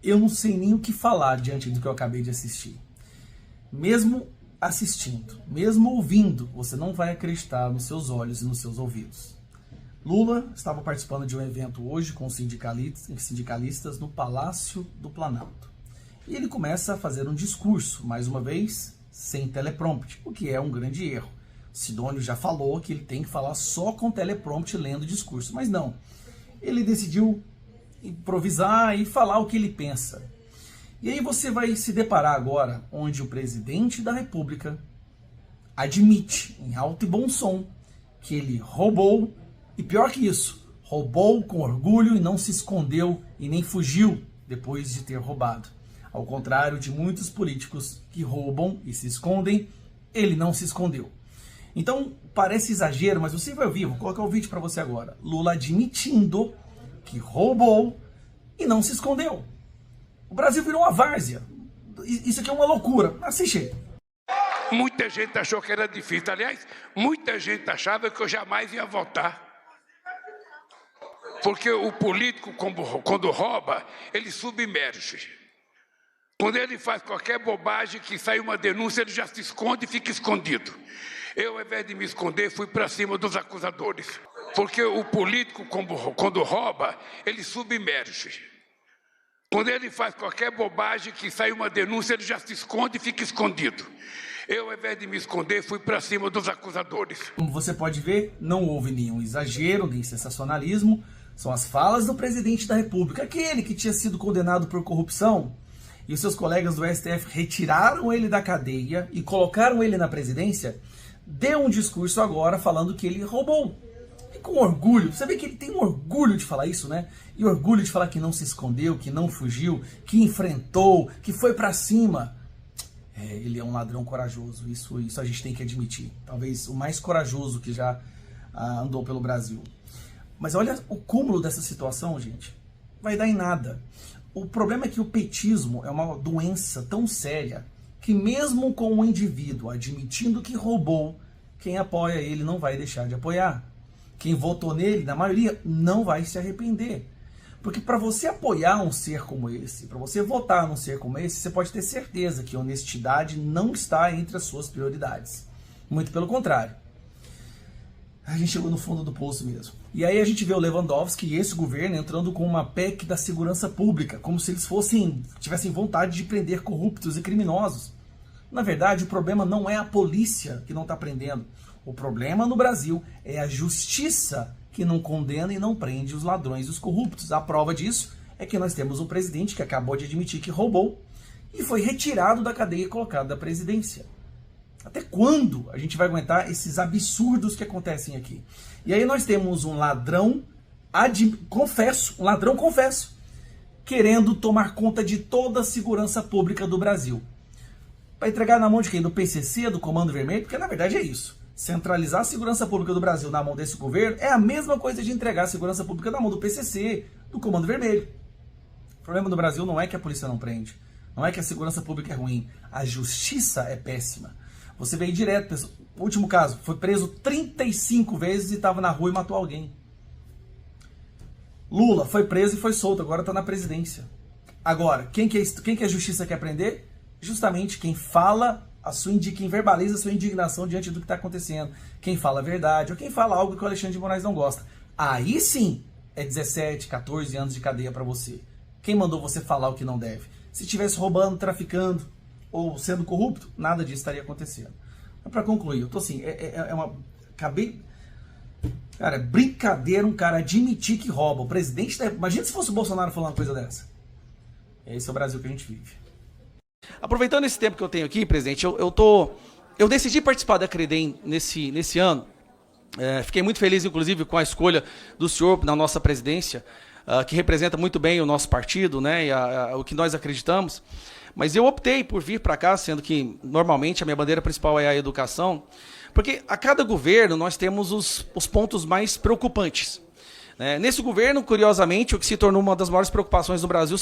Eu não sei nem o que falar diante do que eu acabei de assistir. Mesmo assistindo, mesmo ouvindo, você não vai acreditar nos seus olhos e nos seus ouvidos. Lula estava participando de um evento hoje com sindicalistas no Palácio do Planalto. E ele começa a fazer um discurso, mais uma vez, sem teleprompter, o que é um grande erro. Sidônio já falou que ele tem que falar só com teleprompter lendo o discurso, mas não. Ele decidiu improvisar e falar o que ele pensa. E aí você vai se deparar agora onde o presidente da República admite, em alto e bom som, que ele roubou, e pior que isso, roubou com orgulho e não se escondeu e nem fugiu depois de ter roubado. Ao contrário de muitos políticos que roubam e se escondem, ele não se escondeu. Então, parece exagero, mas você vai ouvir, vou colocar o vídeo para você agora. Lula admitindo que roubou e não se escondeu. O Brasil virou uma várzea. Isso aqui é uma loucura. Assiste aí. Muita gente achou que era difícil. Aliás, muita gente achava que eu jamais ia votar. Porque o político, quando rouba, ele submerge. Quando ele faz qualquer bobagem, que sai uma denúncia, ele já se esconde e fica escondido. Eu, ao invés de me esconder, fui para cima dos acusadores. Porque o político, quando rouba, ele submerge. Quando ele faz qualquer bobagem, que sai uma denúncia, ele já se esconde e fica escondido. Eu, ao invés de me esconder, fui para cima dos acusadores. Como você pode ver, não houve nenhum exagero, nem sensacionalismo. São as falas do presidente da República, aquele que tinha sido condenado por corrupção, e os seus colegas do STF retiraram ele da cadeia e colocaram ele na presidência, deu um discurso agora falando que ele roubou. E com orgulho, você vê que ele tem um orgulho de falar isso, né? E orgulho de falar que não se escondeu, que não fugiu, que enfrentou, que foi pra cima. Ele é um ladrão corajoso, isso a gente tem que admitir. Talvez o mais corajoso que já andou pelo Brasil. Mas olha o cúmulo dessa situação, gente. Vai dar em nada. O problema é que o petismo é uma doença tão séria que mesmo com o indivíduo admitindo que roubou, quem apoia ele não vai deixar de apoiar. Quem votou nele, na maioria, não vai se arrepender. Porque para você apoiar um ser como esse, para você votar num ser como esse, você pode ter certeza que honestidade não está entre as suas prioridades. Muito pelo contrário. A gente chegou no fundo do poço mesmo. E aí a gente vê o Lewandowski e esse governo entrando com uma PEC da segurança pública, como se eles tivessem vontade de prender corruptos e criminosos. Na verdade, o problema não é a polícia que não está prendendo. O problema no Brasil é a justiça que não condena e não prende os ladrões e os corruptos. A prova disso é que nós temos um presidente que acabou de admitir que roubou e foi retirado da cadeia e colocado da presidência. Até quando a gente vai aguentar esses absurdos que acontecem aqui? E aí nós temos um ladrão confesso, querendo tomar conta de toda a segurança pública do Brasil. Para entregar na mão de quem? Do PCC, do Comando Vermelho? Porque na verdade é isso. Centralizar a segurança pública do Brasil na mão desse governo é a mesma coisa de entregar a segurança pública na mão do PCC, do Comando Vermelho. O problema do Brasil não é que a polícia não prende, não é que a segurança pública é ruim, a justiça é péssima. Você veio direto, o último caso, foi preso 35 vezes e estava na rua e matou alguém. Lula foi preso e foi solto, agora está na presidência. Agora, quem que a justiça quer prender? Justamente quem fala, quem verbaliza a sua indignação diante do que está acontecendo. Quem fala a verdade, ou quem fala algo que o Alexandre de Moraes não gosta. Aí sim, é 17, 14 anos de cadeia para você. Quem mandou você falar o que não deve? Se estivesse roubando, traficando, ou sendo corrupto, nada disso estaria acontecendo. Mas para concluir, eu tô assim, cara, é brincadeira um cara admitir que rouba. O presidente, imagina se fosse o Bolsonaro falando uma coisa dessa. Esse é o Brasil que a gente vive. Aproveitando esse tempo que eu tenho aqui, presidente, eu decidi participar da Credem nesse ano. Fiquei muito feliz, inclusive, com a escolha do senhor na nossa presidência, que representa muito bem o nosso partido, né, e o que nós acreditamos. Mas eu optei por vir para cá, sendo que normalmente a minha bandeira principal é a educação, porque a cada governo nós temos os pontos mais preocupantes. Nesse governo, curiosamente, o que se tornou uma das maiores preocupações do Brasil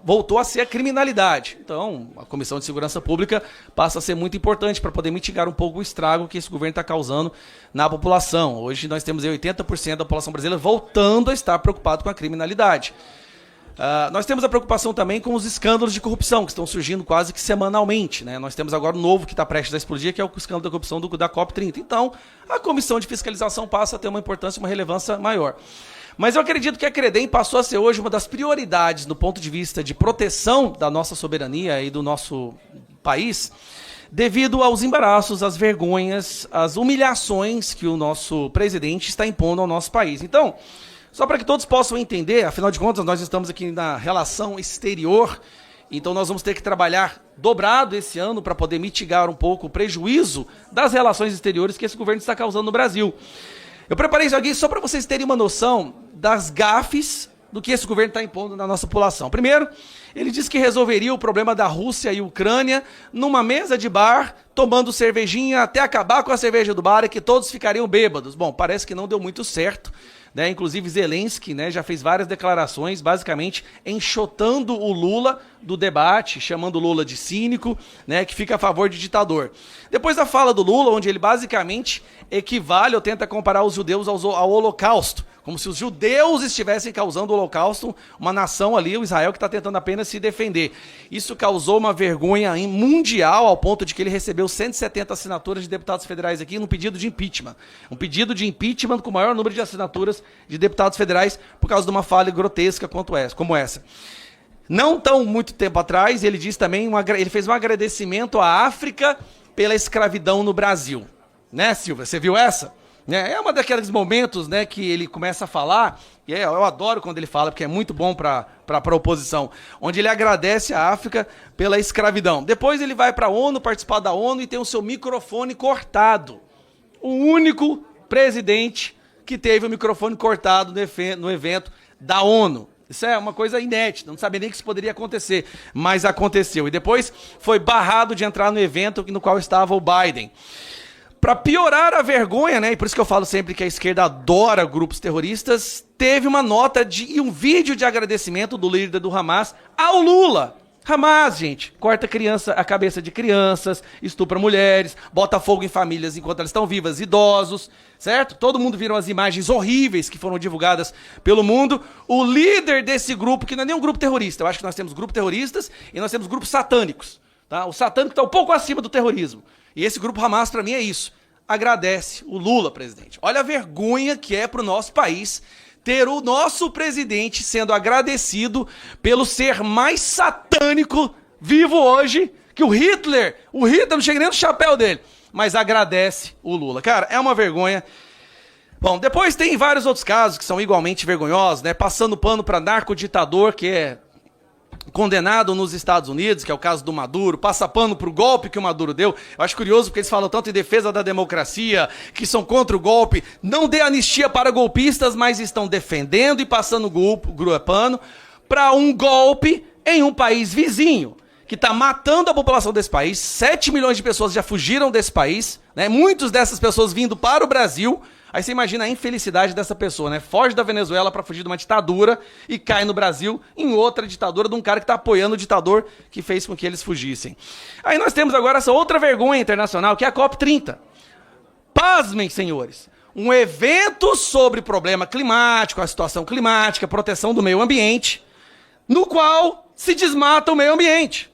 voltou a ser a criminalidade. Então, a Comissão de Segurança Pública passa a ser muito importante para poder mitigar um pouco o estrago que esse governo está causando na população. Hoje nós temos 80% da população brasileira voltando a estar preocupado com a criminalidade. Nós temos a preocupação também com os escândalos de corrupção, que estão surgindo quase que semanalmente, né? Nós temos agora um novo que está prestes a explodir, que é o escândalo da corrupção da COP30. Então, a comissão de fiscalização passa a ter uma importância, uma relevância maior. Mas eu acredito que a Credem passou a ser hoje uma das prioridades do ponto de vista de proteção da nossa soberania e do nosso país, devido aos embaraços, às vergonhas, às humilhações que o nosso presidente está impondo ao nosso país. Então, só para que todos possam entender, afinal de contas, nós estamos aqui na relação exterior, então nós vamos ter que trabalhar dobrado esse ano para poder mitigar um pouco o prejuízo das relações exteriores que esse governo está causando no Brasil. Eu preparei isso aqui só para vocês terem uma noção das gafes do que esse governo está impondo na nossa população. Primeiro, ele disse que resolveria o problema da Rússia e Ucrânia numa mesa de bar, tomando cervejinha até acabar com a cerveja do bar e que todos ficariam bêbados. Bom, parece que não deu muito certo, né? Inclusive Zelensky, né, já fez várias declarações, basicamente enxotando o Lula do debate, chamando o Lula de cínico, né, que fica a favor de ditador. Depois da fala do Lula, onde ele basicamente equivale ou tenta comparar os judeus ao Holocausto, como se os judeus estivessem causando o Holocausto, uma nação ali, o Israel, que está tentando apenas se defender. Isso causou uma vergonha mundial, ao ponto de que ele recebeu 170 assinaturas de deputados federais aqui num pedido de impeachment. Um pedido de impeachment com o maior número de assinaturas de deputados federais por causa de uma falha grotesca como essa. Não tão muito tempo atrás, ele disse também, ele fez um agradecimento à África pela escravidão no Brasil. Né, Silvia? Você viu essa? É um daqueles momentos, né, que ele começa a falar, e eu adoro quando ele fala, porque é muito bom para a oposição, onde ele agradece a África pela escravidão. Depois ele vai para a ONU, participar da ONU e tem o seu microfone cortado. O único presidente que teve o microfone cortado no evento da ONU. Isso é uma coisa inédita, não sabia nem que isso poderia acontecer, mas aconteceu. E depois foi barrado de entrar no evento no qual estava o Biden. Para piorar a vergonha, né, e por isso que eu falo sempre que a esquerda adora grupos terroristas, teve uma nota e um vídeo de agradecimento do líder do Hamas ao Lula. Hamas, gente, corta a cabeça de crianças, estupra mulheres, bota fogo em famílias enquanto elas estão vivas, idosos, certo? Todo mundo viram as imagens horríveis que foram divulgadas pelo mundo. O líder desse grupo, que não é nem um grupo terrorista, eu acho que nós temos grupos terroristas e nós temos grupos satânicos, tá? O satânico está um pouco acima do terrorismo. E esse grupo Hamas, para mim, é isso. Agradece o Lula, presidente. Olha a vergonha que é para o nosso país ter o nosso presidente sendo agradecido pelo ser mais satânico vivo hoje que o Hitler. O Hitler não chega nem no chapéu dele, mas agradece o Lula. Cara, é uma vergonha. Bom, depois tem vários outros casos que são igualmente vergonhosos, né? Passando pano para narcoditador, que é condenado nos Estados Unidos, que é o caso do Maduro, passa pano pro golpe que o Maduro deu. Eu acho curioso porque eles falam tanto em defesa da democracia, que são contra o golpe. Não dê anistia para golpistas, mas estão defendendo e passando pano para um golpe em um país vizinho, que está matando a população desse país. 7 milhões de pessoas já fugiram desse país, né? Muitas dessas pessoas vindo para o Brasil. Aí você imagina a infelicidade dessa pessoa, né? Foge da Venezuela para fugir de uma ditadura e cai no Brasil em outra ditadura de um cara que está apoiando o ditador que fez com que eles fugissem. Aí nós temos agora essa outra vergonha internacional, que é a COP30. Pasmem, senhores. Um evento sobre problema climático, a situação climática, proteção do meio ambiente, no qual se desmata o meio ambiente.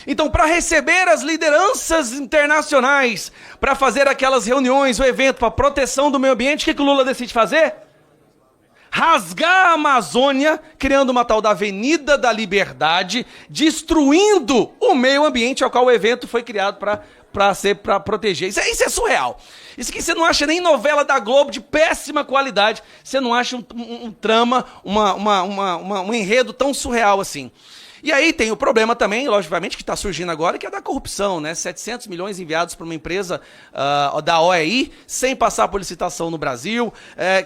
Então, para receber as lideranças internacionais, para fazer aquelas reuniões, o evento para proteção do meio ambiente, o que o Lula decide fazer? Rasgar a Amazônia, criando uma tal da Avenida da Liberdade, destruindo o meio ambiente ao qual o evento foi criado para proteger. Isso é surreal. Isso que você não acha nem novela da Globo de péssima qualidade, você não acha um trama, um enredo tão surreal assim. E aí tem o problema também, logicamente, que está surgindo agora, que é da corrupção, né? 700 milhões enviados para uma empresa da OEI, sem passar por licitação no Brasil,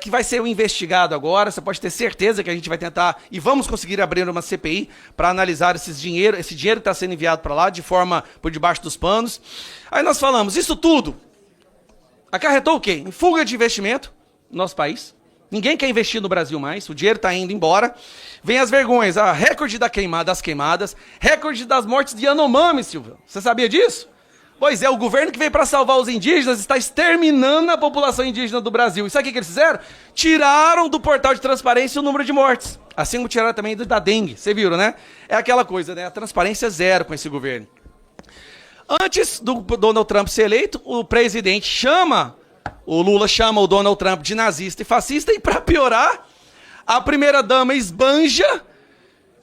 que vai ser investigado agora. Você pode ter certeza que a gente vai tentar, e vamos conseguir abrir uma CPI para analisar esse dinheiro que está sendo enviado para lá, de forma por debaixo dos panos. Aí nós falamos, isso tudo acarretou o quê? Em fuga de investimento no nosso país. Ninguém quer investir no Brasil mais, o dinheiro está indo embora. Vem as vergonhas, a recorde das queimadas, recorde das mortes de Yanomami, Silvio. Você sabia disso? Pois é, o governo que veio para salvar os indígenas está exterminando a população indígena do Brasil. E sabe o que eles fizeram? Tiraram do portal de transparência o número de mortes. Assim como tiraram também da dengue. Você viram, né? É aquela coisa, né? A transparência é zero com esse governo. Antes do Donald Trump ser eleito, o presidente o Lula chama o Donald Trump de nazista e fascista, e para piorar, a primeira-dama esbanja,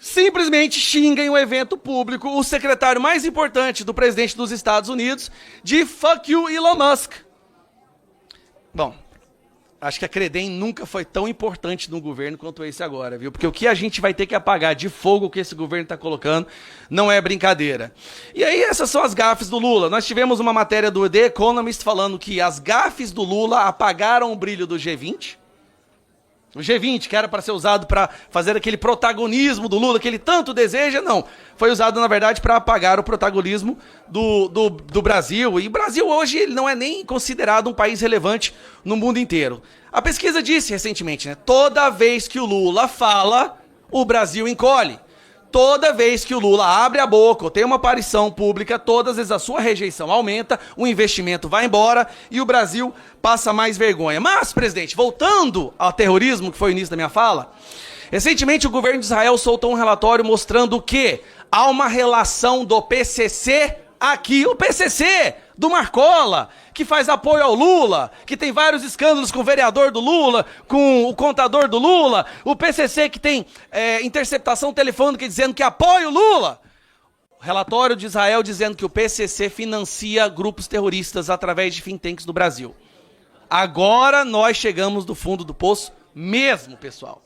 simplesmente xinga em um evento público o secretário mais importante do presidente dos Estados Unidos de fuck you Elon Musk. Bom, acho que a Credem nunca foi tão importante no governo quanto esse agora, viu? Porque o que a gente vai ter que apagar de fogo que esse governo está colocando não é brincadeira. E aí essas são as gafes do Lula. Nós tivemos uma matéria do The Economist falando que as gafes do Lula apagaram o brilho do G20. O G20, que era para ser usado para fazer aquele protagonismo do Lula que ele tanto deseja, não. Foi usado, na verdade, para apagar o protagonismo do Brasil. E o Brasil hoje ele não é nem considerado um país relevante no mundo inteiro. A pesquisa disse recentemente, né? Toda vez que o Lula fala, o Brasil encolhe. Toda vez que o Lula abre a boca ou tem uma aparição pública, todas as vezes a sua rejeição aumenta, o investimento vai embora e o Brasil passa mais vergonha. Mas, presidente, voltando ao terrorismo, que foi o início da minha fala, recentemente o governo de Israel soltou um relatório mostrando que há uma relação do PCC aqui, o PCC do Marcola, que faz apoio ao Lula, que tem vários escândalos com o vereador do Lula, com o contador do Lula, o PCC que tem interceptação telefônica dizendo que apoia o Lula. Relatório de Israel dizendo que o PCC financia grupos terroristas através de think tanks no Brasil. Agora nós chegamos do fundo do poço mesmo, pessoal.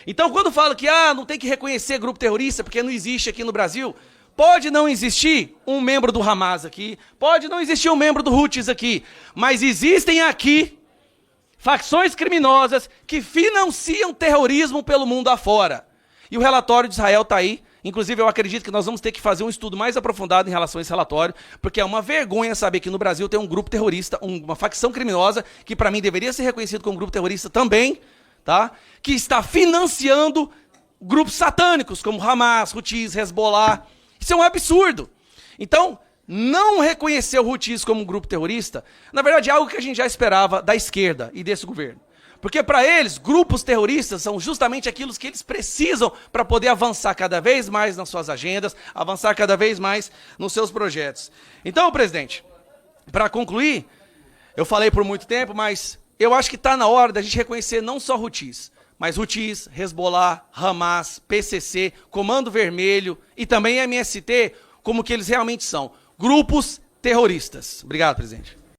Então quando falo que não tem que reconhecer grupo terrorista porque não existe aqui no Brasil, pode não existir um membro do Hamas aqui, pode não existir um membro do Houthis aqui, mas existem aqui facções criminosas que financiam terrorismo pelo mundo afora. E o relatório de Israel está aí. Inclusive, eu acredito que nós vamos ter que fazer um estudo mais aprofundado em relação a esse relatório, porque é uma vergonha saber que no Brasil tem um grupo terrorista, uma facção criminosa, que para mim deveria ser reconhecido como grupo terrorista também, tá? Que está financiando grupos satânicos, como Hamas, Houthis, Hezbollah. Isso é um absurdo. Então, não reconhecer o Houthis como um grupo terrorista, na verdade é algo que a gente já esperava da esquerda e desse governo. Porque para eles, grupos terroristas são justamente aquilo que eles precisam para poder avançar cada vez mais nas suas agendas, avançar cada vez mais nos seus projetos. Então, presidente, para concluir, eu falei por muito tempo, mas eu acho que está na hora da gente reconhecer não só Houthis, mas Houthis, Hezbollah, Hamas, PCC, Comando Vermelho e também MST, como que eles realmente são. Grupos terroristas. Obrigado, presidente.